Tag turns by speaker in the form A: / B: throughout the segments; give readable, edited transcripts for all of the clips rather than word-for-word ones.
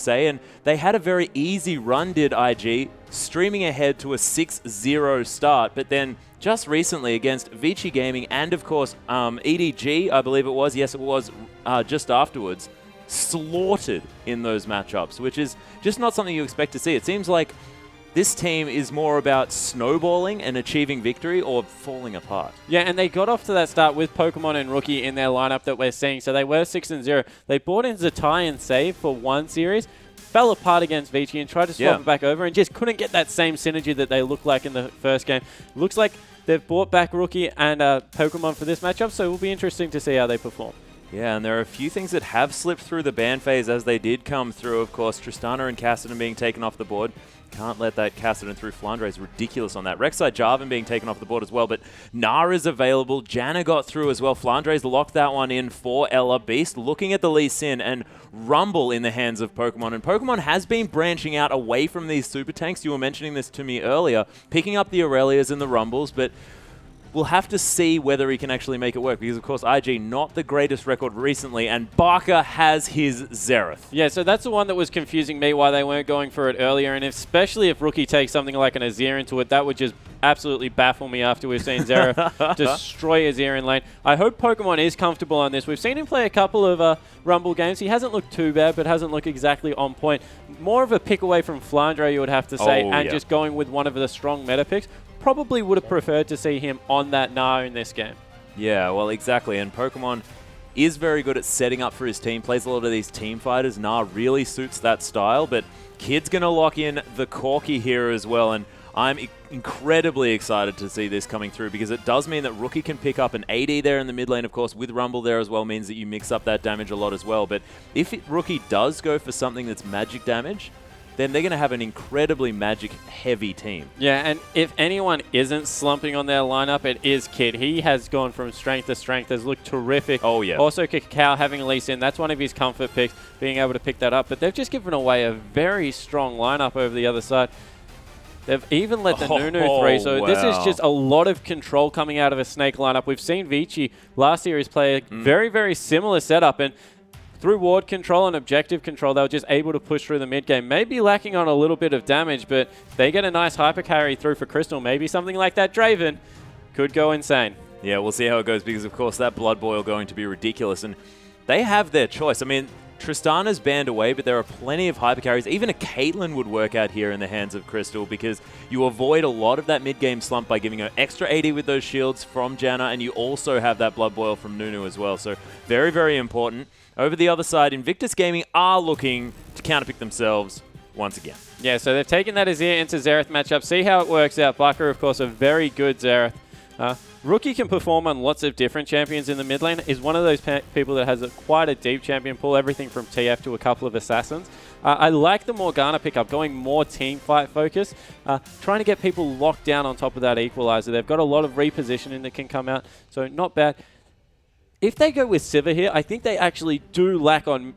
A: say, and they had a very easy run, did IG, streaming ahead to a 6-0 start, but then just recently against Vici Gaming and, of course, EDG, I believe it was, yes, it was, just afterwards, slaughtered in those matchups, which is just not something you expect to see. It seems like this team is more about snowballing and achieving victory or falling apart.
B: Yeah, and they got off to that start with Pokemon and Rookie in their lineup that we're seeing. So they were 6-0. They brought in Zatai and Save for one series, fell apart against Vici and tried to swap it back over and just couldn't get that same synergy that they looked like in the first game. Looks like they've brought back Rookie and Pokemon for this matchup, so it will be interesting to see how they perform.
A: Yeah, and there are a few things that have slipped through the ban phase as they did come through. Of course, Tristana and Cassidy being taken off the board. Can't let that Cassidy through Flandre is ridiculous on that. Rek'Sai Jarvan being taken off the board as well, but Nara's available. Janna got through as well. Flandre's locked that one in for Ella. Beast looking at the Lee Sin and Rumble in the hands of Pokemon. And Pokemon has been branching out away from these super tanks. You were mentioning this to me earlier, picking up the Aurelias and the Rumbles, but we'll have to see whether he can actually make it work because, of course, IG not the greatest record recently, and Barker has his Xerath.
B: Yeah, so that's the one that was confusing me why they weren't going for it earlier, and especially if Rookie takes something like an Azir into it, that would just absolutely baffle me after we've seen Xerath destroy Azir in lane. I hope Pokemon is comfortable on this. We've seen him play a couple of Rumble games. He hasn't looked too bad, but hasn't looked exactly on point. More of a pick away from Flandre, you would have to say, just going with one of the strong meta picks. Probably would have preferred to see him on that Gnar in this game. Yeah,
A: well, exactly. And Pokemon is very good at setting up for his team, plays a lot of these team fighters. Gnar really suits that style, but Kid's going to lock in the Corki here as well. And I'm incredibly excited to see this coming through because it does mean that Rookie can pick up an AD there in the mid lane, of course, with Rumble there as well, means that you mix up that damage a lot as well. But if Rookie does go for something that's magic damage, then they're going to have an incredibly magic-heavy team.
B: Yeah, and if anyone isn't slumping on their lineup, it is Kid. He has gone from strength to strength, has looked terrific.
A: Oh, yeah.
B: Also, Cacao having Lee Sin, that's one of his comfort picks, being able to pick that up. But they've just given away a very strong lineup over the other side. They've even let the Nunu 3, so this is just a lot of control coming out of a Snake lineup. We've seen Vici last series play a very, very similar setup, and through ward control and objective control, they were just able to push through the mid game. Maybe lacking on a little bit of damage, but they get a nice hyper carry through for Crystal. Maybe something like that Draven could go insane.
A: Yeah, we'll see how it goes because, of course, that Blood Boil going to be ridiculous. And they have their choice. I mean, Tristana's banned away, but there are plenty of hyper carries. Even a Caitlyn would work out here in the hands of Crystal because you avoid a lot of that mid-game slump by giving her extra 80 with those shields from Janna, and you also have that Blood Boil from Nunu as well. So very, very important. Over the other side, Invictus Gaming are looking to counterpick themselves once again.
B: Yeah, so they've taken that Azir into Xerath matchup. See how it works out. Barker, of course, a very good Xerath. Rookie can perform on lots of different champions in the mid lane. Is one of those people that has quite a deep champion pool, everything from TF to a couple of assassins. I like the Morgana pickup, going more team fight focus, trying to get people locked down on top of that equalizer. They've got a lot of repositioning that can come out, so not bad. If they go with Sivir here, I think they actually do lack on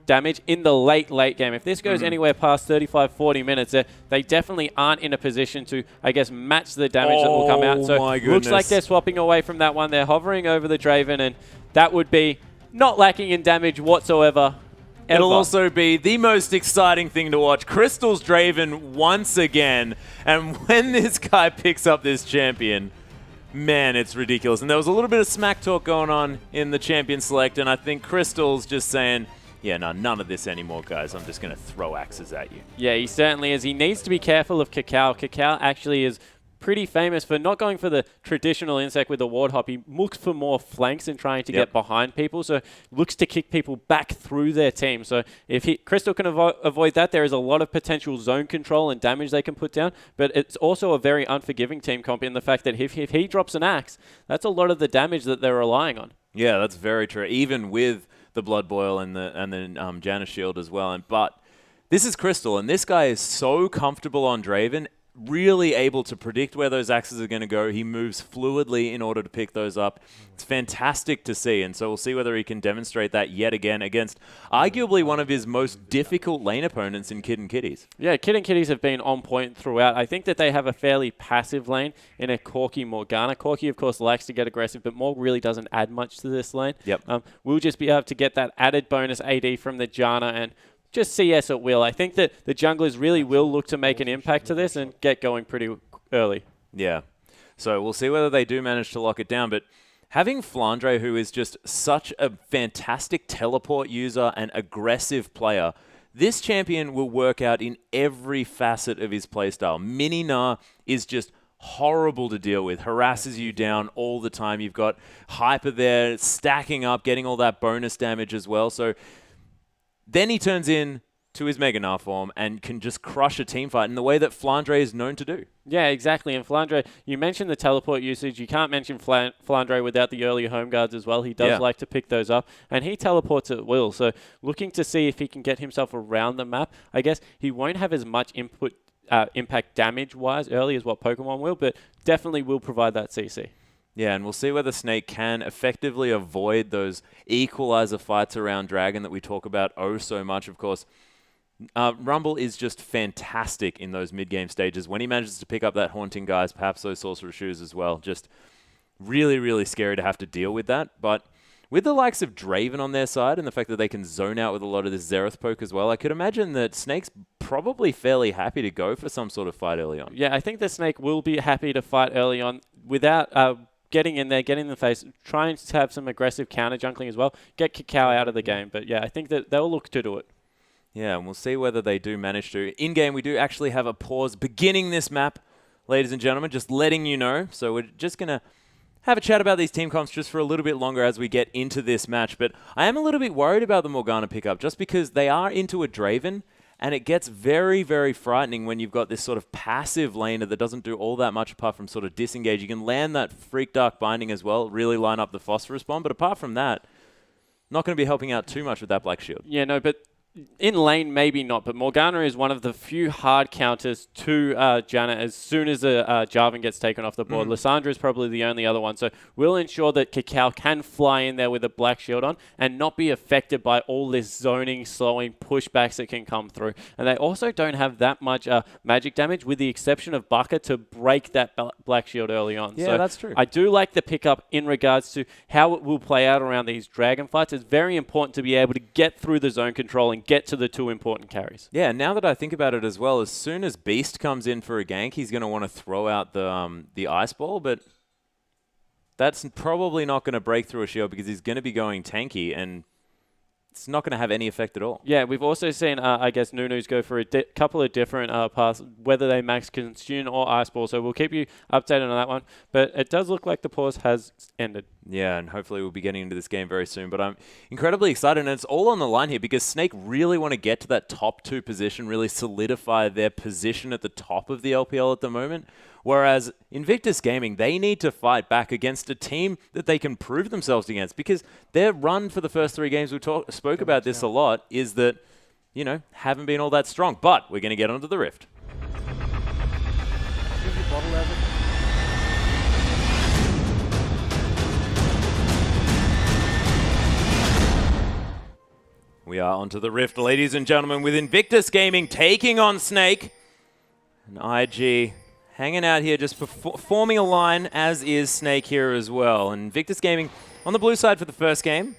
B: damage in the late game. If this goes anywhere past 35-40 minutes, they definitely aren't in a position to, I guess, match the damage that will come out. So it looks like they're swapping away from that one. They're hovering over the Draven, and that would be not lacking in damage whatsoever.
A: It'll also be the most exciting thing to watch. Crystal's Draven once again. And when this guy picks up this champion, man, it's ridiculous. And there was a little bit of smack talk going on in the champion select, and I think Crystal's just saying, yeah, no, none of this anymore, guys. I'm just going to throw axes at you.
B: Yeah, he certainly is. He needs to be careful of Cacao. Cacao actually is pretty famous for not going for the traditional insect with the ward hop. He looks for more flanks and trying to get behind people, so looks to kick people back through their team. So if Crystal can avoid that, there is a lot of potential zone control and damage they can put down, but it's also a very unforgiving team comp in the fact that if he drops an axe, that's a lot of the damage that they're relying on.
A: Yeah, that's very true. Even with the Blood Boil and the Janna Shield as well. But this is Crystal, and this guy is so comfortable on Draven, really able to predict where those axes are going to go. He moves fluidly in order to pick those up. It's fantastic to see, and so we'll see whether he can demonstrate that yet again against arguably one of his most difficult lane opponents in Kid and Kitties.
B: Yeah, Kid and Kitties have been on point throughout. I think that they have a fairly passive lane in a Corki Morgana. Corki, of course, likes to get aggressive, but Morg really doesn't add much to this lane.
A: Yep.
B: We'll just be able to get that added bonus AD from the Janna and just CS at will. I think that the junglers really will look to make an impact to this and get going pretty early.
A: Yeah. So we'll see whether they do manage to lock it down. But having Flandre, who is just such a fantastic teleport user and aggressive player, this champion will work out in every facet of his playstyle. Mini-Na is just horrible to deal with, harasses you down all the time. You've got Hyper there stacking up, getting all that bonus damage as well. So then he turns in to his Mega Na form and can just crush a team fight in the way that Flandre is known to do.
B: Yeah, exactly. And Flandre, you mentioned the teleport usage. You can't mention Flandre without the early home guards as well. He does like to pick those up, and he teleports at will. So looking to see if he can get himself around the map. I guess he won't have as much impact damage-wise early as what Pokemon will, but definitely will provide that CC.
A: Yeah, and we'll see whether Snake can effectively avoid those equalizer fights around Dragon that we talk about oh so much, of course. Rumble is just fantastic in those mid-game stages. When he manages to pick up that Haunting Guise, perhaps those Sorcerer's Shoes as well, just really, really scary to have to deal with that. But with the likes of Draven on their side and the fact that they can zone out with a lot of this Xerath poke as well, I could imagine that Snake's probably fairly happy to go for some sort of fight early on.
B: Yeah, I think the Snake will be happy to fight early on without getting in there, getting in the face, trying to have some aggressive counter jungling as well, get Cacao out of the game. But yeah, I think that they'll look to do it.
A: Yeah, and we'll see whether they do manage to. In-game, we do actually have a pause beginning this map, ladies and gentlemen, just letting you know. So we're just going to have a chat about these team comps just for a little bit longer as we get into this match. But I am a little bit worried about the Morgana pickup just because they are into a Draven, and it gets very, very frightening when you've got this sort of passive laner that doesn't do all that much apart from sort of disengage. You can land that Freak Dark Binding as well, really line up the Phosphorus Bomb. But apart from that, not going to be helping out too much with that Black Shield.
B: Yeah, no, but in lane, maybe not, but Morgana is one of the few hard counters to Janna as soon as Jarvan gets taken off the board. Lissandra is probably the only other one, so we'll ensure that Cacao can fly in there with a Black Shield on and not be affected by all this zoning, slowing, pushbacks that can come through. And they also don't have that much magic damage, with the exception of Baka, to break that Black Shield early on.
A: Yeah,
B: so
A: that's true.
B: I do like the pickup in regards to how it will play out around these Dragon fights. It's very important to be able to get through the zone control and get to the two important carries.
A: Yeah, now that I think about it as well, as soon as Beast comes in for a gank, he's going to want to throw out the Ice Ball, but that's probably not going to break through a shield because he's going to be going tanky, and it's not going to have any effect at all.
B: Yeah, we've also seen, I guess, Nunus go for a couple of different paths, whether they max Consume or Ice Ball, so we'll keep you updated on that one. But it does look like the pause has ended.
A: Yeah, and hopefully we'll be getting into this game very soon. But I'm incredibly excited, and it's all on the line here because Snake really want to get to that top 2 position, really solidify their position at the top of the LPL at the moment. Whereas Invictus Gaming, they need to fight back against a team that they can prove themselves against, because their run for the first 3 games, we spoke about this a lot, is that, you know, haven't been all that strong. But we're going to get onto the Rift. We are onto the Rift, ladies and gentlemen, with Invictus Gaming taking on Snake. And IG hanging out here, just forming a line, as is Snake here as well. And Invictus Gaming on the blue side for the first game.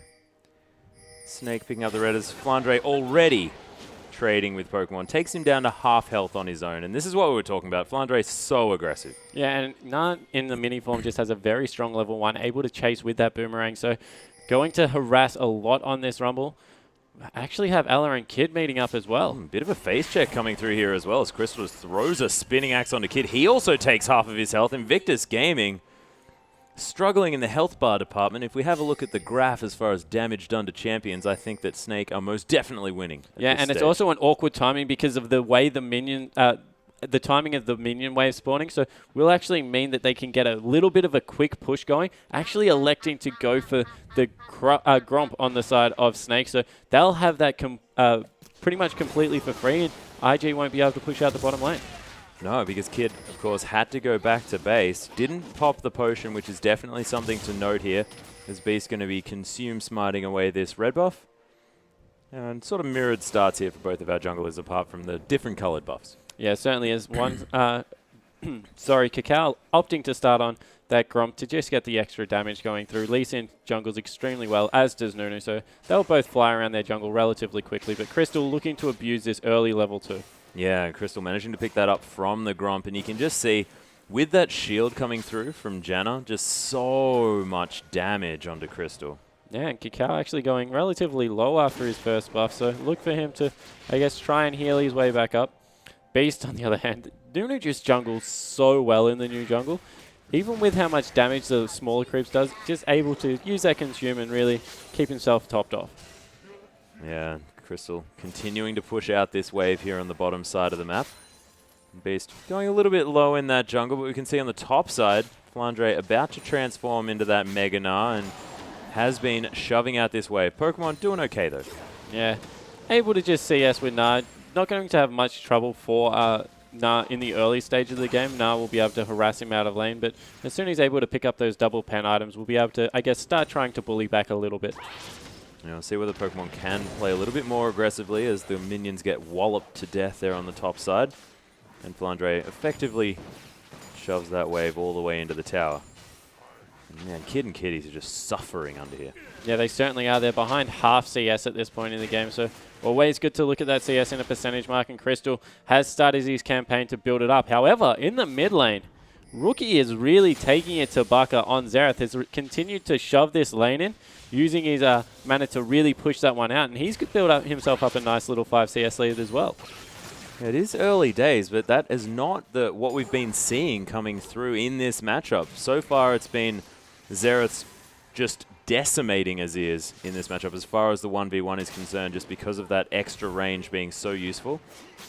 A: Snake picking up the red as Flandre already trading with Pokemon. Takes him down to half health on his own. And this is what we were talking about. Flandre is so aggressive.
B: Yeah, and Nant in the mini form just has a very strong level 1, able to chase with that Boomerang. So going to harass a lot on this Rumble. Actually have Ella and Kid meeting up as well.
A: Bit of a face check coming through here as well as Crystal throws a spinning axe onto Kid. He also takes half of his health. Invictus Gaming struggling in the health bar department. If we have a look at the graph as far as damage done to champions, I think that Snake are most definitely winning.
B: Yeah, and it's also an awkward timing because of the way the minion... the timing of the minion wave spawning, so will actually mean that they can get a little bit of a quick push going, actually electing to go for the Gromp on the side of Snake, so they'll have that pretty much completely for free, and IG won't be able to push out the bottom lane.
A: No, because Kid, of course, had to go back to base, didn't pop the potion, which is definitely something to note here, as Beast going to be consume smiting away this red buff, and sort of mirrored starts here for both of our junglers, apart from the different coloured buffs.
B: Yeah, certainly is. One sorry, Kakao opting to start on that Gromp to just get the extra damage going through. Lee Sin jungles extremely well, as does Nunu, so they'll both fly around their jungle relatively quickly, but Crystal looking to abuse this early level 2.
A: Yeah, Crystal managing to pick that up from the Gromp, and you can just see, with that shield coming through from Janna, just so much damage onto Crystal.
B: Yeah, and Kakao actually going relatively low after his first buff, so look for him to, I guess, try and heal his way back up. Beast, on the other hand, Nunu just jungles so well in the new jungle. Even with how much damage the smaller creeps does, just able to use that consume and really keep himself topped off.
A: Yeah, Crystal continuing to push out this wave here on the bottom side of the map. Beast going a little bit low in that jungle, but we can see on the top side, Flandre about to transform into that Mega Gnar and has been shoving out this wave. Pokemon doing okay though.
B: Yeah, able to just CS with Gnar. Not going to have much trouble for Gnar in the early stage of the game. Gnar will be able to harass him out of lane, but as soon as he's able to pick up those double pen items, we'll be able to, I guess, start trying to bully back a little bit.
A: We'll see whether Pokemon can play a little bit more aggressively as the minions get walloped to death there on the top side. And Flandre effectively shoves that wave all the way into the tower. And man, Kid and Kitties are just suffering under here.
B: Yeah, they certainly are. They're behind half CS at this point in the game, so always good to look at that CS in a percentage mark, and Crystal has started his campaign to build it up. However, in the mid lane, Rookie is really taking it to Baka on Xerath, has continued to shove this lane in, using his mana to really push that one out, and he's built up himself up a nice little 5 CS lead as well.
A: It is early days, but that is not what we've been seeing coming through in this matchup. So far, it's been Xerath's just decimating Azir's in this matchup as far as the 1v1 is concerned, just because of that extra range being so useful.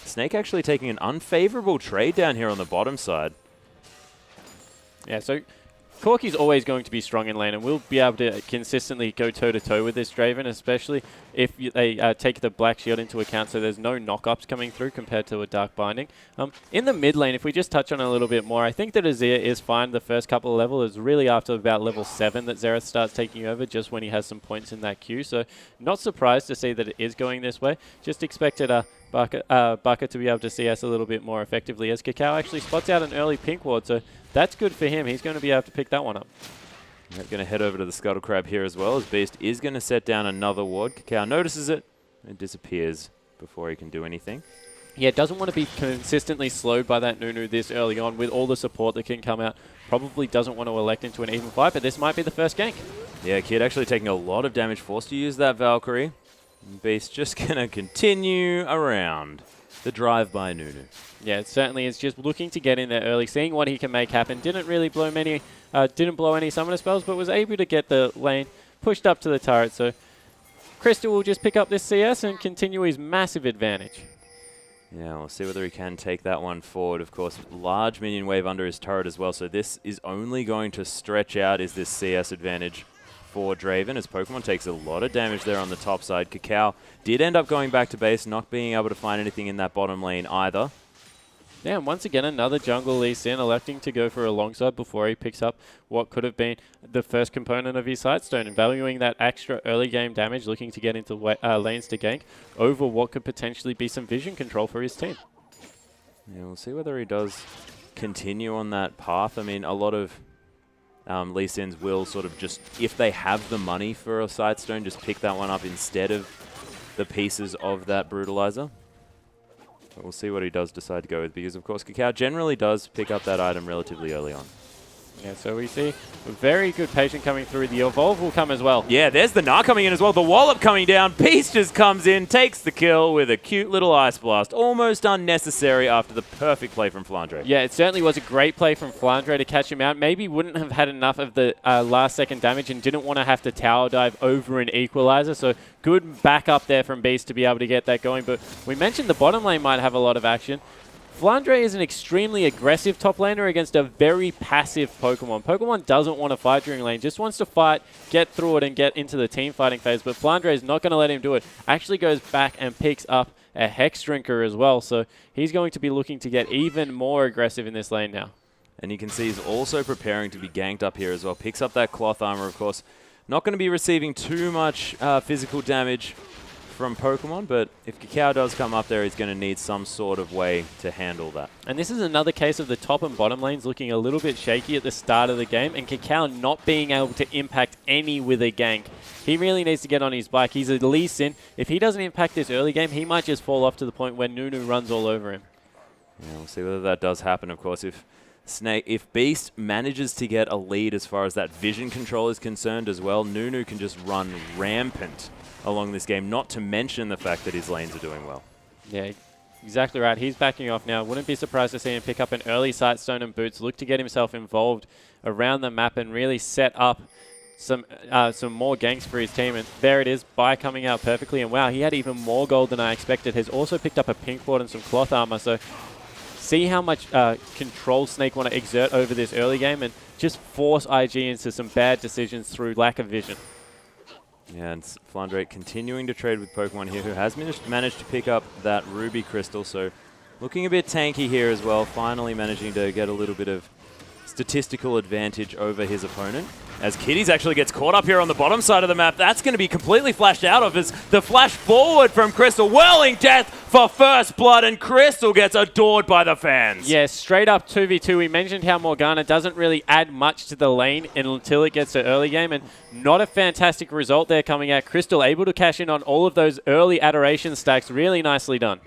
A: Snake actually taking an unfavorable trade down here on the bottom side.
B: Yeah, so Corki's always going to be strong in lane, and we'll be able to consistently go toe-to-toe with this Draven, especially if they take the Black Shield into account, so there's no knock-ups coming through compared to a Dark Binding. In the mid lane, if we just touch on it a little bit more, I think that Azir is fine the first couple of levels. It's really after about level 7 that Xerath starts taking over, just when he has some points in that queue, so not surprised to see that it is going this way. Just expected Baka to be able to CS a little bit more effectively, as Kakao actually spots out an early pink ward, so that's good for him. He's going to be able to pick that one up.
A: We're going to head over to the Scuttle Crab here as well, as Beast is going to set down another ward. Kakao notices it and disappears before he can do anything.
B: Yeah, doesn't want to be consistently slowed by that Nunu this early on with all the support that can come out. Probably doesn't want to elect into an even fight, but this might be the first gank.
A: Yeah, Kid actually taking a lot of damage, forced to use that Valkyrie. Beast just going to continue around the drive by Nunu.
B: Yeah, it certainly is just looking to get in there early, seeing what he can make happen. Didn't really blow any summoner spells, but was able to get the lane pushed up to the turret. So Crystal will just pick up this CS and continue his massive advantage.
A: Yeah, we'll see whether he can take that one forward. Of course, large minion wave under his turret as well, so this is only going to stretch out is this CS advantage for Draven, as Pokemon takes a lot of damage there on the top side. Kakao did end up going back to base, not being able to find anything in that bottom lane either.
B: Yeah, and once again, another jungle Lee Sin electing to go for a longside before he picks up what could have been the first component of his Sightstone, and valuing that extra early game damage, looking to get into lanes to gank over what could potentially be some vision control for his team.
A: Yeah, we'll see whether he does continue on that path. I mean, a lot of Lee Sin's will sort of just, if they have the money for a Sightstone, just pick that one up instead of the pieces of that Brutalizer. But we'll see what he does decide to go with, because of course Kakao generally does pick up that item relatively early on.
B: Yeah, so we see a very good patient coming through. The Evolve will come as well.
A: Yeah, there's the Gnar coming in as well. The Wallop coming down. Beast just comes in, takes the kill with a cute little Ice Blast. Almost unnecessary after the perfect play from Flandre.
B: Yeah, it certainly was a great play from Flandre to catch him out. Maybe wouldn't have had enough of the last second damage and didn't want to have to tower dive over an Equalizer. So good backup there from Beast to be able to get that going. But we mentioned the bottom lane might have a lot of action. Flandre is an extremely aggressive top laner against a very passive Pokemon. Pokemon doesn't want to fight during lane, just wants to fight, get through it, and get into the team fighting phase. But Flandre is not going to let him do it. Actually goes back and picks up a Hex Drinker as well. So he's going to be looking to get even more aggressive in this lane now.
A: And you can see he's also preparing to be ganked up here as well. Picks up that Cloth Armor, of course. Not going to be receiving too much physical damage from Pokemon, but if Kakao does come up there, he's going to need some sort of way to handle that.
B: And this is another case of the top and bottom lanes looking a little bit shaky at the start of the game, and Kakao not being able to impact any with a gank. He really needs to get on his bike. He's at least in. If he doesn't impact this early game, he might just fall off to the point where Nunu runs all over him.
A: Yeah, we'll see whether that does happen, of course. If Beast manages to get a lead as far as that vision control is concerned as well, Nunu can just run rampant along this game, not to mention the fact that his lanes are doing well.
B: Yeah, exactly right. He's backing off now. Wouldn't be surprised to see him pick up an early Sightstone and Boots, look to get himself involved around the map and really set up some more ganks for his team. And there it is, Bai coming out perfectly. And wow, he had even more gold than I expected. Has also picked up a pink ward and some cloth armor. So see how much control Snake want to exert over this early game and just force IG into some bad decisions through lack of vision.
A: Yeah, and Flandre continuing to trade with Pokemon here, who has managed to pick up that Ruby Crystal, so looking a bit tanky here as well, finally managing to get a little bit of statistical advantage over his opponent. As Kitties actually gets caught up here on the bottom side of the map, that's going to be completely flashed out of as the flash forward from Crystal, whirling death for first blood, and Crystal gets adored by the fans.
B: Yeah, straight up 2v2. We mentioned how Morgana doesn't really add much to the lane until it gets to early game, and not a fantastic result there coming out. Crystal able to cash in on all of those early adoration stacks. Really nicely done.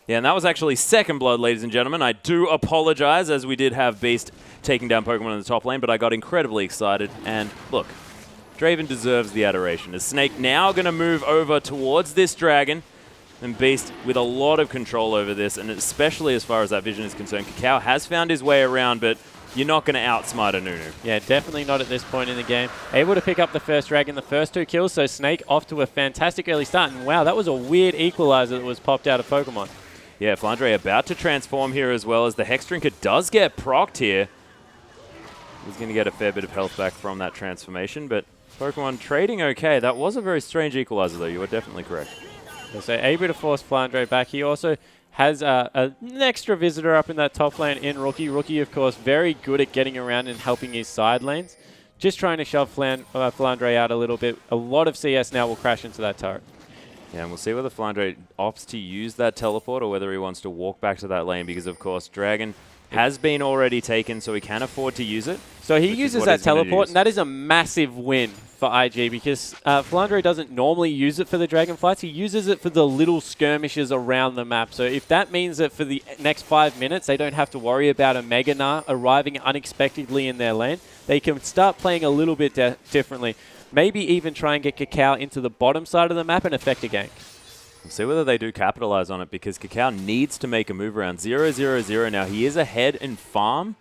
A: Yeah, and that was actually second blood, ladies and gentlemen. I do apologize, as we did have Beast taking down Pokemon in the top lane, but I got incredibly excited. And look, Draven deserves the adoration. Is Snake now going to move over towards this dragon? And Beast with a lot of control over this, and especially as far as that vision is concerned. Kakao has found his way around, but you're not going to outsmart a Nunu. Yeah,
B: definitely not at this point in the game. Able to pick up the first dragon, the first 2 kills, so Snake off to a fantastic early start. And wow, that was a weird equalizer that was popped out of Pokemon.
A: Yeah, Flandre about to transform here as well, as the Hex Drinker does get procced here. He's going to get a fair bit of health back from that transformation, but Pokemon trading okay. That was a very strange equalizer, though. You are definitely correct.
B: So able to force Flandre back. He also has an extra visitor up in that top lane in Rookie. Rookie, of course, very good at getting around and helping his side lanes. Just trying to shove Flandre out a little bit. A lot of CS now will crash into that turret.
A: Yeah, and we'll see whether Flandre opts to use that teleport or whether he wants to walk back to that lane, because, of course, Dragon has been already taken, so he can afford to use it.
B: So he uses that teleport, and that is a massive win for IG, because Flandre doesn't normally use it for the dragon fights. He uses it for the little skirmishes around the map. So if that means that for the next 5 minutes they don't have to worry about a Mega Gnar arriving unexpectedly in their lane, they can start playing a little bit differently. Maybe even try and get Kakao into the bottom side of the map and affect a gank.
A: We'll see whether they do capitalize on it, because Kakao needs to make a move around 0-0-0. Now, he is ahead in farm,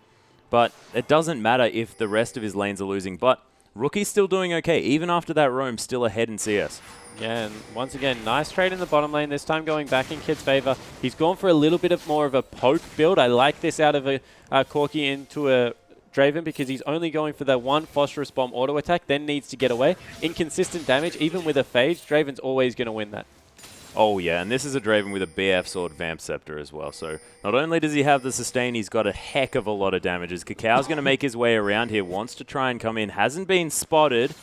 A: but it doesn't matter if the rest of his lanes are losing. But Rookie's still doing okay, even after that roam, still ahead in CS.
B: Yeah, and once again, nice trade in the bottom lane, this time going back in Kid's favor. He's gone for a little bit more of a poke build. I like this out of a Corki into a Draven, because he's only going for that one Phosphorus Bomb auto attack, then needs to get away. Inconsistent damage, even with a Phage, Draven's always going to win that.
A: Oh yeah, and this is a Draven with a BF Sword Vamp Scepter as well. So not only does he have the sustain, he's got a heck of a lot of damages. Kakao's going to make his way around here, wants to try and come in. Hasn't been spotted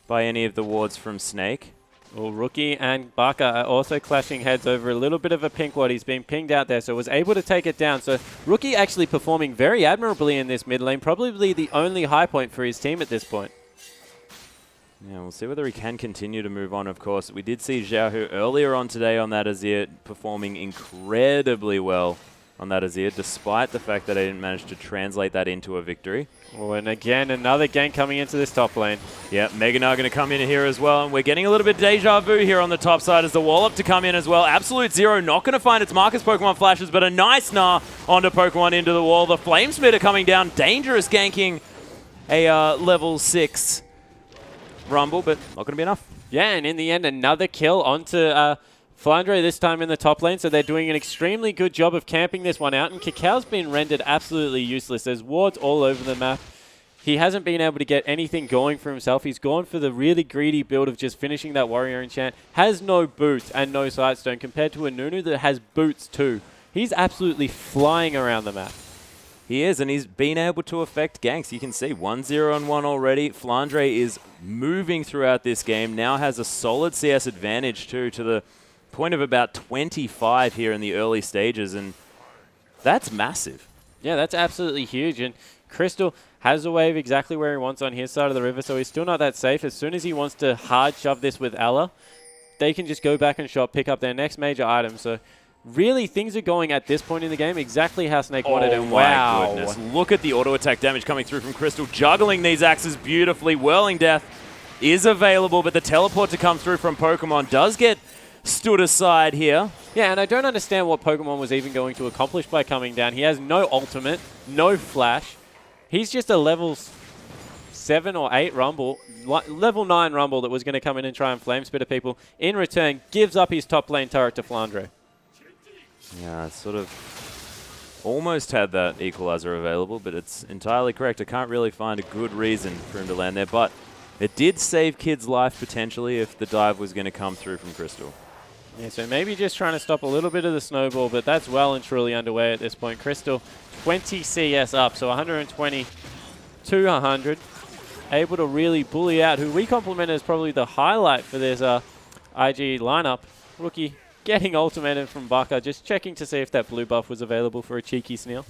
A: by any of the wards from Snake.
B: Well, Rookie and Baka are also clashing heads over a little bit of a pink ward. He's been pinged out there, so was able to take it down. So Rookie actually performing very admirably in this mid lane, probably the only high point for his team at this point.
A: Yeah, we'll see whether he can continue to move on, of course. We did see Xiaohu earlier on today on that Azir performing incredibly well on that Azir, despite the fact that I didn't manage to translate that into a victory.
B: Oh, and again, another gank coming into this top lane.
A: Yeah, Mega Gnar going to come in here as well, and we're getting a little bit deja vu here on the top side as the Wallop to come in as well. Absolute Zero not going to find its mark as Pokemon flashes, but a nice Gnar onto Pokemon into the wall. The Flamesmitter coming down, dangerous ganking a level 6 Rumble, but not going to be enough.
B: Yeah, and in the end, another kill onto Flandre, this time in the top lane, so they're doing an extremely good job of camping this one out, and Kakao's been rendered absolutely useless. There's wards all over the map. He hasn't been able to get anything going for himself. He's gone for the really greedy build of just finishing that Warrior Enchant. Has no boots and no Sightstone compared to a Nunu that has boots too. He's absolutely flying around the map.
A: He is, and he's been able to affect ganks. You can see 1-0-1 already. Flandre is moving throughout this game, now has a solid CS advantage too to the point of about 25 here in the early stages, and that's massive.
B: Yeah, that's absolutely huge. And Crystal has the wave exactly where he wants on his side of the river, so he's still not that safe. As soon as he wants to hard shove this with Ella, they can just go back and shop, pick up their next major item. So really, things are going at this point in the game exactly how Snake wanted. And wow.
A: Oh my goodness. Look at the auto attack damage coming through from Crystal, juggling these axes beautifully. Whirling Death is available, but the teleport to come through from Pokemon does get stood aside here.
B: Yeah, and I don't understand what Pokemon was even going to accomplish by coming down. He has no ultimate, no flash. He's just a level 7 or 8 Rumble, level 9 Rumble that was going to come in and try and flame spit at people. In return, gives up his top lane turret to Flandre.
A: Yeah, it's sort of almost had that equalizer available, but it's entirely correct. I can't really find a good reason for him to land there, but it did save Kid's life potentially if the dive was going to come through from Crystal.
B: Yeah, so maybe just trying to stop a little bit of the snowball, but that's well and truly underway at this point. Crystal 20 CS up, so 120 to 100. Able to really bully out who we compliment as probably the highlight for this IG lineup. Rookie getting ultimated from Baka, just checking to see if that blue buff was available for a cheeky Sneal.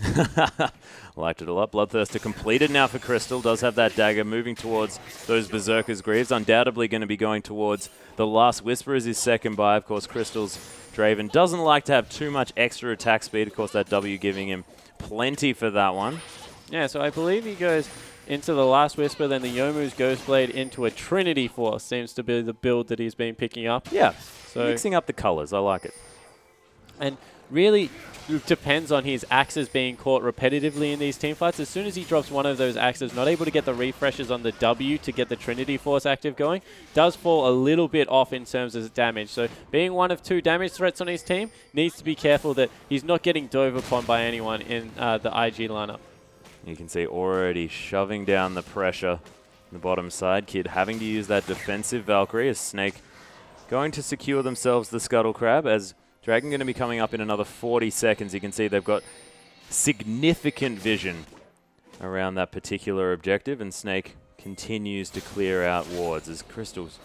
A: Liked it a lot. Bloodthirster completed now for Crystal. Does have that dagger moving towards those Berserker's Greaves. Undoubtedly going to be going towards the last Whisper as his second buy. Of course, Crystal's Draven doesn't like to have too much extra attack speed. Of course, that W giving him plenty for that one.
B: Yeah, so I believe he goes into the last Whisper, then the Yomu's Ghostblade into a Trinity Force seems to be the build that he's been picking up.
A: Yeah, so mixing up the colors. I like it.
B: And really depends on his axes being caught repetitively in these team fights. As soon as he drops one of those axes, not able to get the refreshes on the W to get the Trinity Force active going, does fall a little bit off in terms of damage. So being one of 2 damage threats on his team, needs to be careful that he's not getting dove upon by anyone in the IG lineup.
A: You can see already shoving down the pressure on the bottom side. Kid having to use that defensive Valkyrie as Snake going to secure themselves the Scuttle Crab as Dragon going to be coming up in another 40 seconds. You can see they've got significant vision around that particular objective, and Snake continues to clear out wards as Crystal's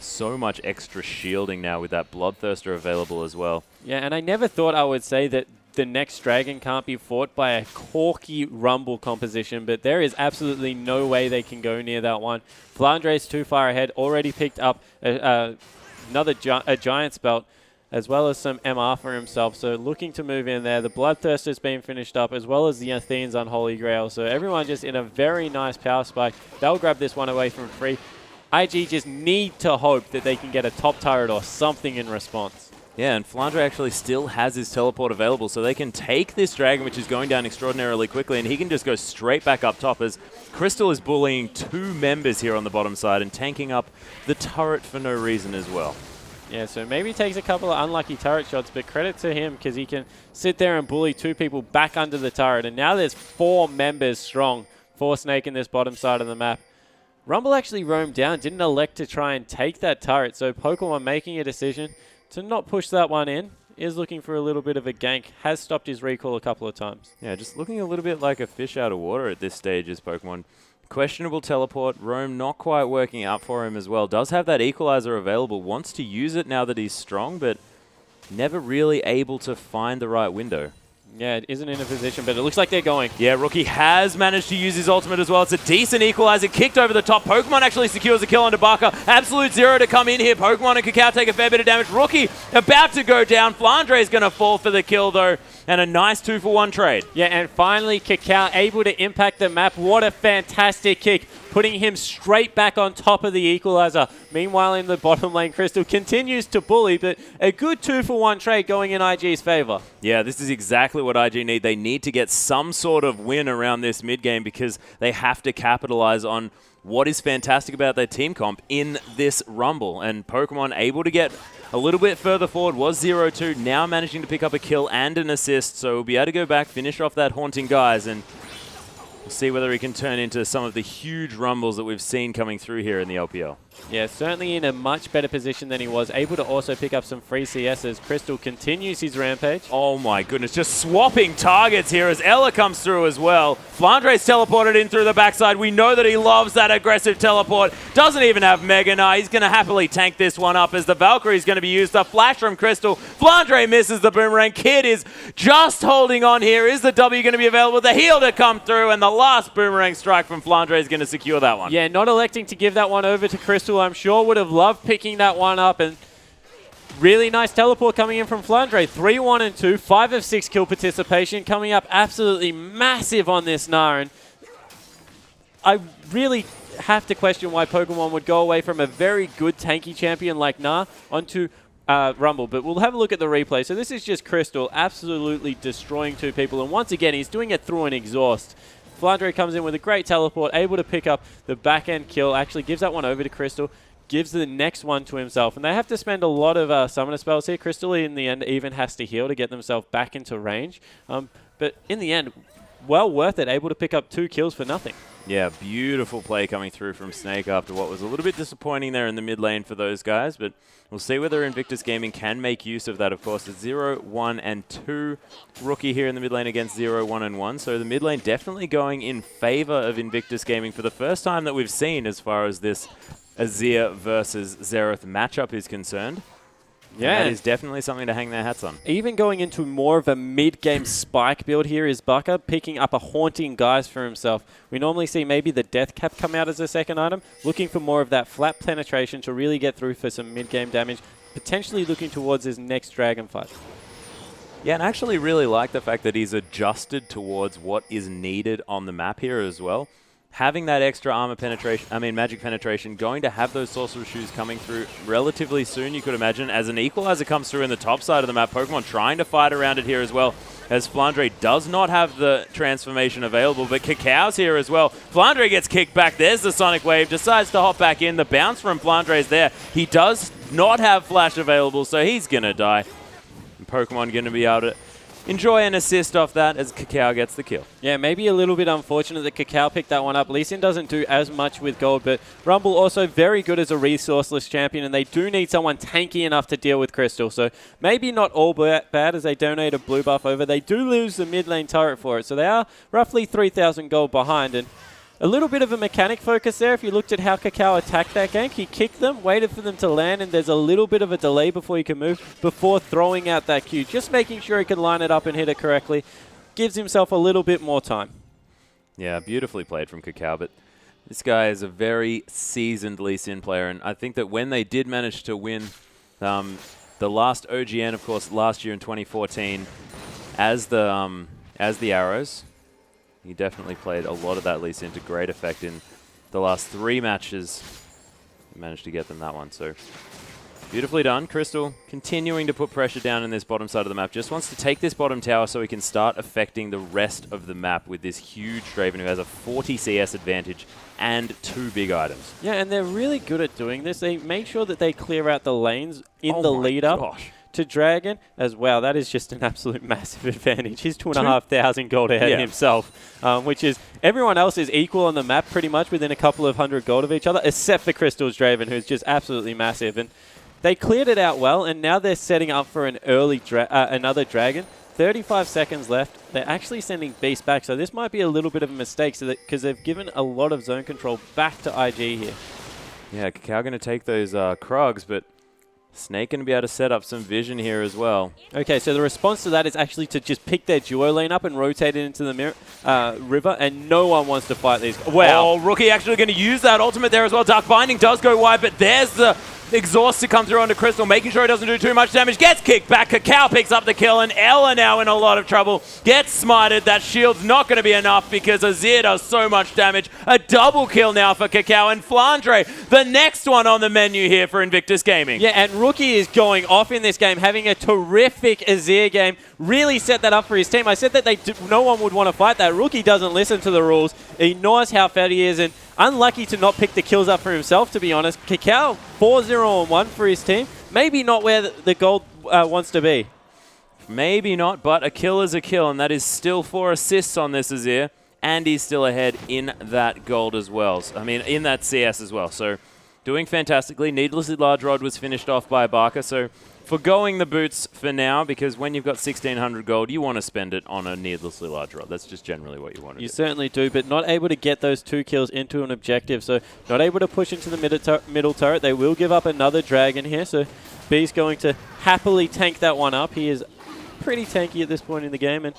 A: so much extra shielding now with that Bloodthirster available as well.
B: Yeah, and I never thought I would say that the next Dragon can't be fought by a Corky Rumble composition, but there is absolutely no way they can go near that one. Flandre's too far ahead, already picked up another Giant's Belt, as well as some MR for himself. So looking to move in there. The Bloodthirster's been finished up, as well as the Athene's Unholy Grail. So everyone just in a very nice power spike. They'll grab this one away from free. IG just need to hope that they can get a top turret or something in response.
A: Yeah, and Flandre actually still has his teleport available, so they can take this Dragon, which is going down extraordinarily quickly, and he can just go straight back up top as Crystal is bullying 2 members here on the bottom side and tanking up the turret for no reason as well.
B: Yeah, so maybe he takes a couple of unlucky turret shots, but credit to him because he can sit there and bully 2 people back under the turret. And now there's 4 members strong for Snake in this bottom side of the map. Rumble actually roamed down, didn't elect to try and take that turret. So Pokemon making a decision to not push that one in, is looking for a little bit of a gank, has stopped his recall a couple of times.
A: Yeah, just looking a little bit like a fish out of water at this stage is Pokemon. Questionable teleport, roam not quite working out for him as well. Does have that equalizer available, wants to use it now that he's strong, but never really able to find the right window.
B: Yeah, it isn't in a position, but it looks like they're going.
A: Yeah, Rookie has managed to use his ultimate as well. It's a decent equalizer, kicked over the top. Pokemon actually secures a kill onto Baka. Absolute Zero to come in here. Pokemon and Cacao take a fair bit of damage. Rookie about to go down. Flandre is going to fall for the kill though, and a nice 2-for-1 trade.
B: Yeah, and finally Cacao able to impact the map. What a fantastic kick, putting him straight back on top of the equalizer. Meanwhile, in the bottom lane, Crystal continues to bully, but a good 2-for-1 trade going in IG's favor.
A: Yeah, this is exactly what IG need. They need to get some sort of win around this mid game because they have to capitalize on what is fantastic about their team comp in this Rumble. And Pokemon able to get a little bit further forward, was 0-2, now managing to pick up a kill and an assist. So we'll be able to go back, finish off that Haunting Guise, and we'll see whether he can turn into some of the huge Rumbles that we've seen coming through here in the LPL.
B: Yeah, certainly in a much better position than he was. Able to also pick up some free CS as Crystal continues his rampage.
A: Oh my goodness, just swapping targets here as Ella comes through as well. Flandre's teleported in through the backside. We know that he loves that aggressive teleport. Doesn't even have Mega Knight. He's going to happily tank this one up as the Valkyrie's going to be used. The flash from Crystal. Flandre misses the boomerang. Kid is just holding on here. Is the W going to be available? The heal to come through, and the last boomerang strike from Flandre is going to secure that one.
B: Yeah, not electing to give that one over to Crystal. I'm sure would have loved picking that one up, and really nice teleport coming in from Flandre. 3-1 and 2, 5 of 6 kill participation coming up absolutely massive on this Gnar, and I really have to question why Pokemon would go away from a very good tanky champion like Gnar onto Rumble, but we'll have a look at the replay. So this is just Crystal absolutely destroying two people, and once again he's doing it through an exhaust. Flandre comes in with a great teleport, able to pick up the back-end kill, actually gives that one over to Crystal, gives the next one to himself. And they have to spend a lot of summoner spells here. Crystal, in the end, even has to heal to get themselves back into range. But in the end, well worth it, able to pick up 2 kills for nothing.
A: Yeah, beautiful play coming through from Snake after what was a little bit disappointing there in the mid lane for those guys, but we'll see whether Invictus Gaming can make use of that, of course. It's 0, 1, and 2 Rookie here in the mid lane against 0, 1, and 1, so the mid lane definitely going in favor of Invictus Gaming for the first time that we've seen as far as this Azir versus Xerath matchup is concerned.
B: Yeah,
A: that is definitely something to hang their hats on.
B: Even going into more of a mid-game spike build here is Bucker picking up a Haunting Guise for himself. We normally see maybe the Death Cap come out as a second item, looking for more of that flat penetration to really get through for some mid-game damage, potentially looking towards his next dragon fight.
A: Yeah, and I actually really like the fact that he's adjusted towards what is needed on the map here as well. Having that extra armor penetration, magic penetration, going to have those sorcerer shoes coming through relatively soon, you could imagine, as an equalizer comes through in the top side of the map. Pokemon trying to fight around it here as well, as Flandre does not have the transformation available, but Cacao's here as well. Flandre gets kicked back. There's the Sonic Wave, decides to hop back in. The bounce from Flandre is there. He does not have Flash available, so he's going to die. And Pokemon going to be able to enjoy an assist off that as Cacao gets the kill.
B: Yeah, maybe a little bit unfortunate that Cacao picked that one up. Lee Sin doesn't do as much with gold, but Rumble also very good as a resourceless champion, and they do need someone tanky enough to deal with Crystal. So maybe not all bad as they donate a blue buff over. They do lose the mid lane turret for it, so they are roughly 3,000 gold behind. And a little bit of a mechanic focus there. If you looked at how Cacao attacked that gank, he kicked them, waited for them to land, and there's a little bit of a delay before he can move, before throwing out that Q. Just making sure he can line it up and hit it correctly. Gives himself a little bit more time.
A: Yeah, beautifully played from Cacao, but this guy is a very seasoned Lee Sin player, and I think that when they did manage to win the last OGN, of course, last year in 2014, as the Arrows, he definitely played a lot of that Lee Sin to great effect in the last 3 matches. He managed to get them that one, so beautifully done. Crystal continuing to put pressure down in this bottom side of the map. Just wants to take this bottom tower so he can start affecting the rest of the map with this huge Draven who has a 40 CS advantage and 2 big items.
B: Yeah, and they're really good at doing this. They make sure that they clear out the lanes in the lead up to Dragon as well. That is just an absolute massive advantage. He's 2,500 gold ahead of himself, which is everyone else is equal on the map pretty much within a couple of 100 gold of each other, except for Crystal's Draven, who's just absolutely massive. And they cleared it out well, and now they're setting up for an early another Dragon. 35 seconds left. They're actually sending Beast back, so this might be a little bit of a mistake because they've given a lot of zone control back to IG here.
A: Yeah, Cacao going to take those Krugs, but Snake going to be able to set up some vision here as well.
B: Okay, so the response to that is actually to just pick their duo lane up and rotate it into the river, and no one wants to fight these. Wow.
A: Oh, Rookie actually going to use that ultimate there as well. Dark Binding does go wide, but there's the exhaust to come through onto Crystal, making sure he doesn't do too much damage. Gets kicked back. Cacao picks up the kill, and Ella now in a lot of trouble. Gets smited. That shield's not going to be enough because Azir does so much damage. A double kill now for Cacao, and Flandre, the next one on the menu here for Invictus Gaming.
B: Yeah, and Rookie is going off in this game, having a terrific Azir game. Really set that up for his team. I said that no one would want to fight that. Rookie doesn't listen to the rules. He knows how fat he is, and unlucky to not pick the kills up for himself, to be honest. Cacao, 4-0-1 for his team. Maybe not where the gold wants to be.
A: Maybe not, but a kill is a kill, and that is still 4 assists on this Azir, and he's still ahead in that gold as well. In that CS as well. So doing fantastically. Needlessly Large Rod was finished off by Barker, so forgoing the boots for now, because when you've got 1,600 gold, you want to spend it on a Needlessly Large Rod. That's just generally what you want to do.
B: You certainly do, but not able to get those 2 kills into an objective, so not able to push into the middle turret. They will give up another Dragon here, so B's going to happily tank that one up. He is pretty tanky at this point in the game, and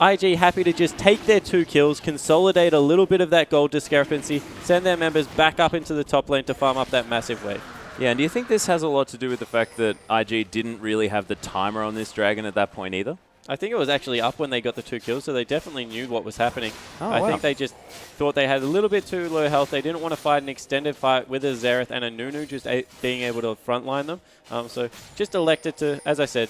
B: IG happy to just take their 2 kills, consolidate a little bit of that gold discrepancy, send their members back up into the top lane to farm up that massive wave.
A: Yeah, and do you think this has a lot to do with the fact that IG didn't really have the timer on this Dragon at that point either?
B: I think it was actually up when they got the 2 kills, so they definitely knew what was happening. I think they just thought they had a little bit too low health. They didn't want to fight an extended fight with a Xerath and a Nunu just being able to frontline them. So just elected to, as I said,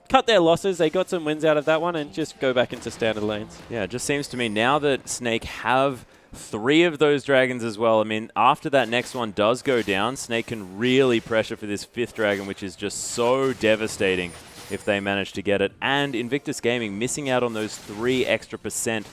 B: cut their losses. They got some wins out of that one and just go back into standard lanes.
A: Yeah, it just seems to me now that Snake have 3 of those dragons as well. I mean, after that next one does go down, Snake can really pressure for this 5th dragon, which is just so devastating if they manage to get it. And Invictus Gaming missing out on those 3 extra %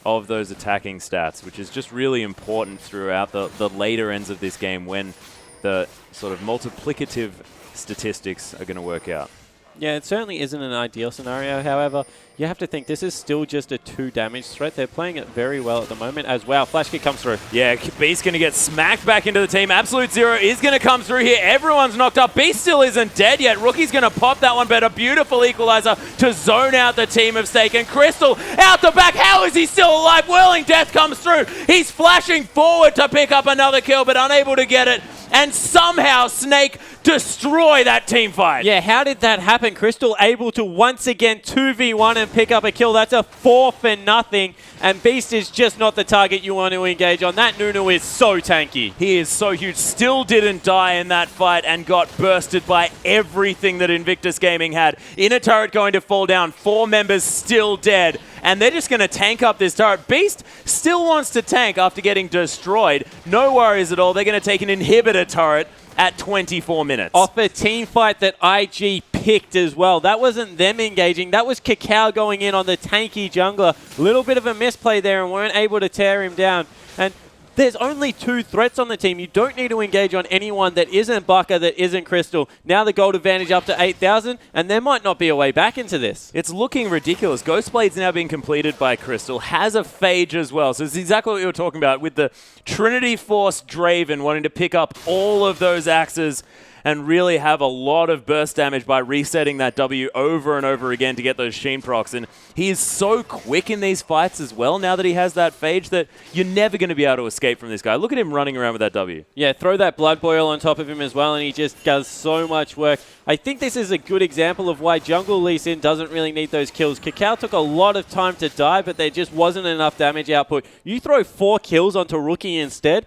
A: of those attacking stats, which is just really important throughout the later ends of this game when the sort of multiplicative statistics are going to work out.
B: Yeah, it certainly isn't an ideal scenario. However, you have to think this is still just a 2 damage threat. They're playing it very well at the moment as well. Flash kick comes through.
A: Yeah, Beast going to get smacked back into the team. Absolute Zero is going to come through here. Everyone's knocked up. Beast still isn't dead yet. Rookie's going to pop that one, but a beautiful equalizer to zone out the team of Snake. And Crystal out the back. How is he still alive? Whirling Death comes through. He's flashing forward to pick up another kill, but unable to get it. And somehow Snake destroy that team fight.
B: Yeah, how did that happen? Crystal able to once again 2v1 and pick up a kill. That's a 4 for nothing. And Beast is just not the target you want to engage on. That Nunu is so tanky.
A: He is so huge. Still didn't die in that fight and got bursted by everything that Invictus Gaming had. Inner turret going to fall down. 4 members still dead. And they're just going to tank up this turret. Beast still wants to tank after getting destroyed. No worries at all. They're going to take an inhibitor turret at 24 minutes.
B: Off a team fight that IG picked as well. That wasn't them engaging. That was Kakao going in on the tanky jungler. Little bit of a misplay there and weren't able to tear him down. And there's only 2 threats on the team. You don't need to engage on anyone that isn't Baka, that isn't Crystal. Now the gold advantage up to 8,000, and there might not be a way back into this.
A: It's looking ridiculous. Ghostblade's now being completed by Crystal, has a Phage as well. So it's exactly what you were talking about with the Trinity Force Draven wanting to pick up all of those axes and really have a lot of burst damage by resetting that W over and over again to get those Sheen procs. And he is so quick in these fights as well now that he has that Phage that you're never going to be able to escape from this guy. Look at him running around with that W.
B: Yeah, throw that Blood Boil on top of him as well and he just does so much work. I think this is a good example of why Jungle Lee Sin doesn't really need those kills. Kakao took a lot of time to die, but there just wasn't enough damage output. You throw 4 kills onto Rookie instead,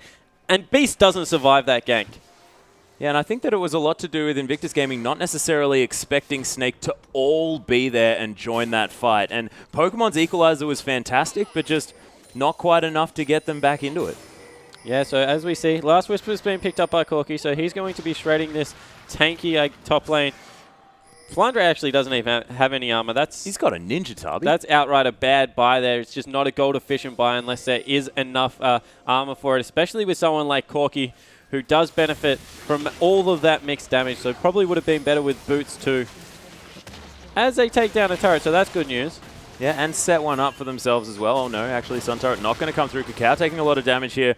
B: and Beast doesn't survive that gank.
A: Yeah, and I think that it was a lot to do with Invictus Gaming not necessarily expecting Snake to all be there and join that fight. And Pokemon's Equalizer was fantastic, but just not quite enough to get them back into it.
B: Yeah, so as we see, Last Whisper's been picked up by Corki, so he's going to be shredding this tanky top lane. Flandre actually doesn't even have any armor.
A: He's got a Ninja Tabi.
B: That's outright a bad buy there. It's just not a gold efficient buy unless there is enough armor for it, especially with someone like Corki, who does benefit from all of that mixed damage, so probably would have been better with boots too. As they take down a turret, so that's good news.
A: Yeah, and set one up for themselves as well. Oh no, actually Sun Turret not going to come through. Kakao taking a lot of damage here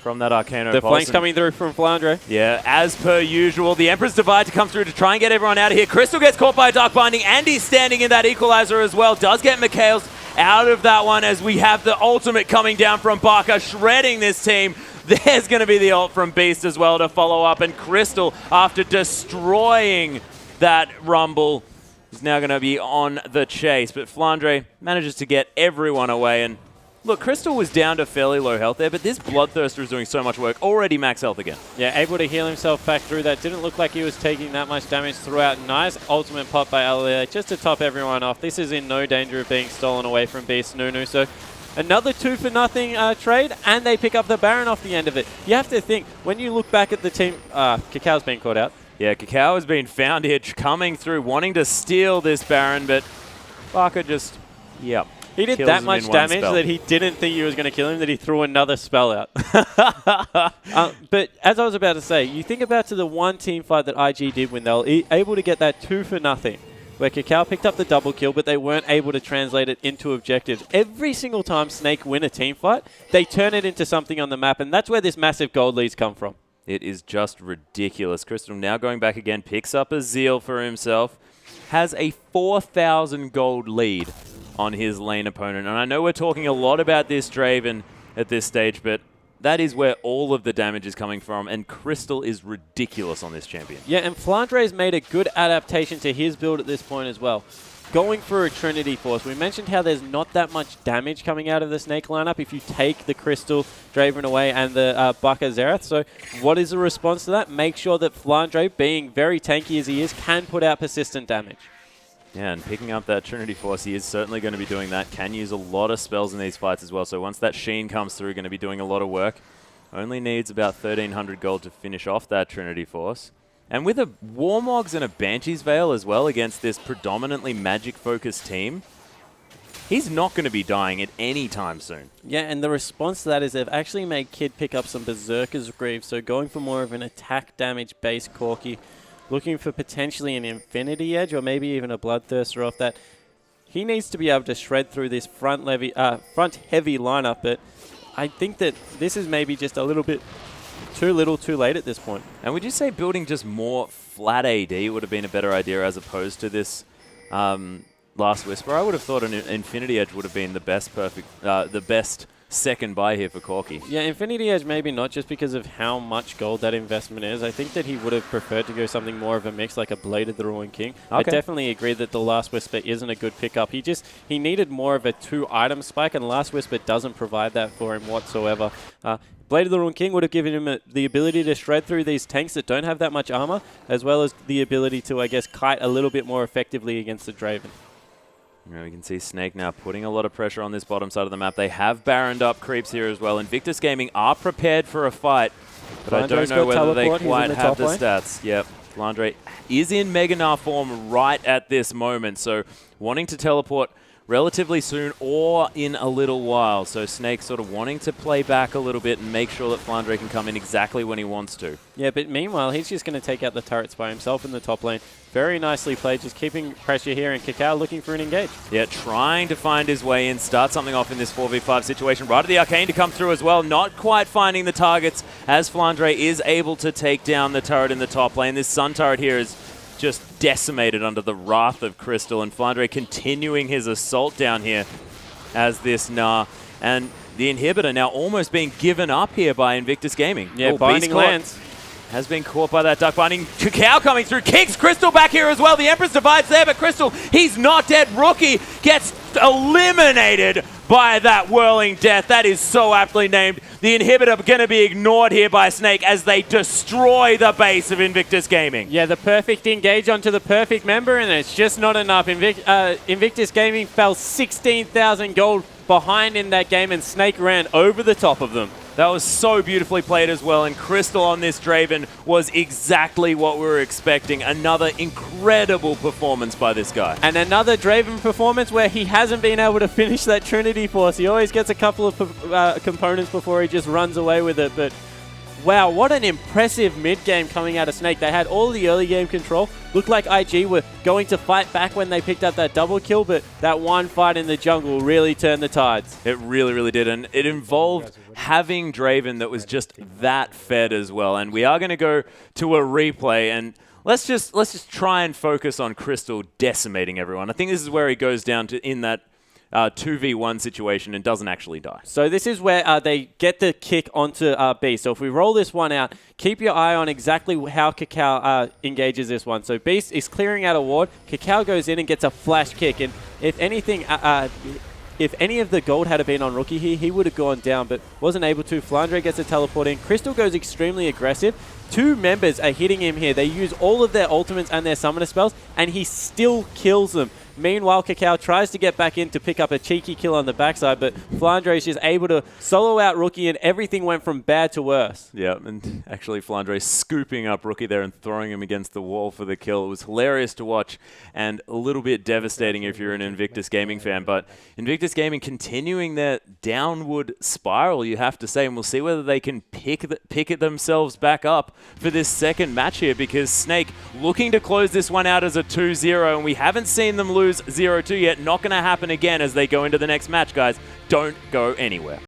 A: from that Arcano.
B: The flanks coming through from Flandre.
A: Yeah, as per usual, the Emperor's Divide to come through to try and get everyone out of here. Crystal gets caught by a Dark Binding, and he's standing in that Equalizer as well. Does get Mikhail's out of that one as we have the ultimate coming down from Barker, shredding this team. There's going to be the ult from Beast as well to follow up, and Crystal, after destroying that Rumble, is now going to be on the chase. But Flandre manages to get everyone away, and look, Crystal was down to fairly low health there, but this Bloodthirster is doing so much work. Already max health again.
B: Yeah, able to heal himself back through that. Didn't look like he was taking that much damage throughout. Nice ultimate pop by LPL just to top everyone off. This is in no danger of being stolen away from Beast Nunu. So another 2 for nothing trade, and they pick up the Baron off the end of it. You have to think, when you look back at the team, Kakao's been caught out.
A: Yeah, Kakao has been found here coming through, wanting to steal this Baron, but Barker just, yep.
B: He did
A: kills
B: that
A: him
B: much
A: in one
B: damage
A: spell.
B: that he didn't think he was going to kill him, that he threw another spell out. But as I was about to say, you think about to the one team fight that IG did when they were able to get that 2-for-0, where Kakao picked up the double kill, but they weren't able to translate it into objectives. Every single time Snake win a team fight, they turn it into something on the map, and that's where this massive gold leads come from.
A: It is just ridiculous. Crystal now going back again, picks up a Zeal for himself, has a 4,000 gold lead on his lane opponent. And I know we're talking a lot about this Draven at this stage, but that is where all of the damage is coming from, and Crystal is ridiculous on this champion.
B: Yeah, and Flandre's made a good adaptation to his build at this point as well. Going for a Trinity Force. We mentioned how there's not that much damage coming out of the Snake lineup if you take the Crystal Draven away and the Baka Xerath. So what is the response to that? Make sure that Flandre, being very tanky as he is, can put out persistent damage.
A: Yeah, and picking up that Trinity Force, he is certainly going to be doing that. Can use a lot of spells in these fights as well. So once that Sheen comes through, going to be doing a lot of work. Only needs about 1,300 gold to finish off that Trinity Force. And with a Warmogs and a Banshee's Veil as well against this predominantly magic-focused team, he's not going to be dying at any time soon.
B: Yeah, and the response to that is they've actually made Kid pick up some Berserker's Greaves, so going for more of an attack damage-based Corki, looking for potentially an Infinity Edge or maybe even a Bloodthirster off that. He needs to be able to shred through this front-heavy lineup, but I think that this is maybe just a little bit too little, too late at this point. And
A: would you say building just more flat AD would have been a better idea as opposed to this Last Whisper? I would have thought an Infinity Edge would have been the best second buy here for Corki.
B: Yeah, Infinity Edge maybe not, just because of how much gold that investment is. I think that he would have preferred to go something more of a mix, like a Blade of the Ruined King. Okay. I definitely agree that the Last Whisper isn't a good pickup. He needed more of a 2-item spike, and Last Whisper doesn't provide that for him whatsoever. Blade of the Ruined King would have given him the ability to shred through these tanks that don't have that much armor, as well as the ability to, I guess, kite a little bit more effectively against the Draven.
A: We can see Snake now putting a lot of pressure on this bottom side of the map. They have Baroned up creeps here as well. Invictus Gaming are prepared for a fight, but I don't know whether they quite have the stats. Yep, Flandre is in Mega Gnar form right at this moment, so wanting to teleport relatively soon or in a little while. So Snake sort of wanting to play back a little bit and make sure that Flandre can come in exactly when he wants to. Yeah,
B: but meanwhile, he's just going to take out the turrets by himself in the top lane. Very nicely played, just keeping pressure here, and Kakao looking for an engage.
A: Yeah, trying to find his way in, start something off in this 4v5 situation. Right at the Arcane to come through as well, not quite finding the targets as Flandre is able to take down the turret in the top lane. This Sun turret here is just decimated under the wrath of Crystal, and Flandre continuing his assault down here as this Gnar. And the inhibitor now almost being given up here by Invictus Gaming.
B: Yeah, Binding lands.
A: Has been caught by that Duck Binding. Kakao coming through, kicks Crystal back here as well. The Empress Divide's there, but Crystal, he's not dead. Rookie gets eliminated by that Whirling Death. That is so aptly named. The inhibitor going to be ignored here by Snake as they destroy the base of Invictus Gaming.
B: Yeah, the perfect engage onto the perfect member, and it's just not enough. Invictus Gaming fell 16,000 gold behind in that game, and Snake ran over the top of them.
A: That was so beautifully played as well, and Crystal on this Draven was exactly what we were expecting. Another incredible performance by this guy.
B: And another Draven performance where he hasn't been able to finish that Trinity Force. He always gets a couple of components before he just runs away with it, but wow, what an impressive mid-game coming out of Snake. They had all the early game control. Looked like IG were going to fight back when they picked up that double kill, but that one fight in the jungle really turned the tides.
A: It really, really did, and it involved having Draven that was just that fed as well. And we are going to go to a replay, and let's just try and focus on Crystal decimating everyone. I think this is where he goes down to in that 2v1 situation and doesn't actually die.
B: So this is where they get the kick onto Beast. So if we roll this one out, keep your eye on exactly how Kakao engages this one. So Beast is clearing out a ward. Kakao goes in and gets a flash kick. And if anything, if any of the gold had been on Rookie here, he would have gone down, but wasn't able to. Flandre gets a teleport in. Crystal goes extremely aggressive. 2 members are hitting him here. They use all of their ultimates and their summoner spells, and he still kills them. Meanwhile, Kakao tries to get back in to pick up a cheeky kill on the backside, but Flandre is just able to solo out Rookie, and everything went from bad to worse.
A: Yeah, and actually Flandre scooping up Rookie there and throwing him against the wall for the kill. It was hilarious to watch and a little bit devastating if you're an Invictus Gaming fan. But Invictus Gaming continuing their downward spiral, you have to say, and we'll see whether they can pick it themselves back up for this second match here, because Snake looking to close this one out as a 2-0, and we haven't seen them lose 0-2 yet. Not going to happen again as they go into the next match, guys. Don't go anywhere.